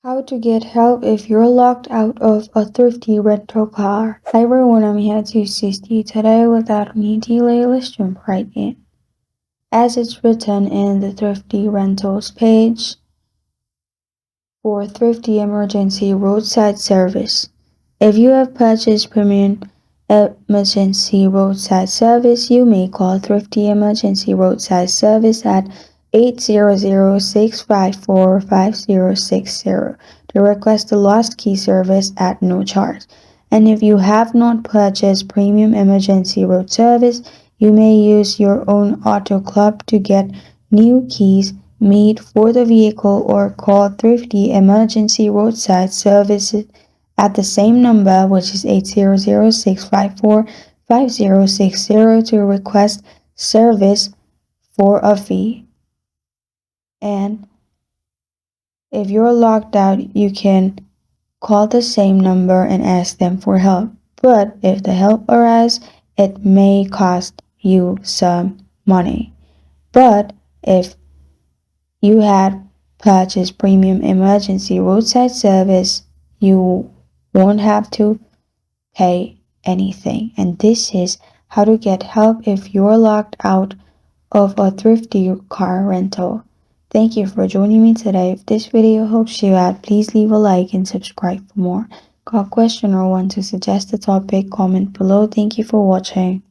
How to get help if you're locked out of a thrifty rental car. Hi everyone, I'm here to assist you today. Without any delay, let's jump right in. As it's written in the Thrifty Rentals page, for Thrifty Emergency Roadside Service. If you have purchased premium emergency roadside service, you may call Thrifty Emergency Roadside Service at 800-654-5060 to request the lost key service at no charge. And if you have not purchased premium emergency road service, you may use your own auto club to get new keys made for the vehicle or call Thrifty Emergency Roadside Services at the same number, which is 800-654-5060 to request service for a fee. And if you're locked out, you can call the same number and ask them for help. But if the help arrives, it may cost you some money. But if you had purchased premium emergency roadside service, you won't have to pay anything. And this is how to get help if you're locked out of a thrifty car rental. Thank you for joining me today. If this video helps you out, please leave a like and subscribe for more. Got a question or want to suggest a topic? Comment below. Thank you for watching.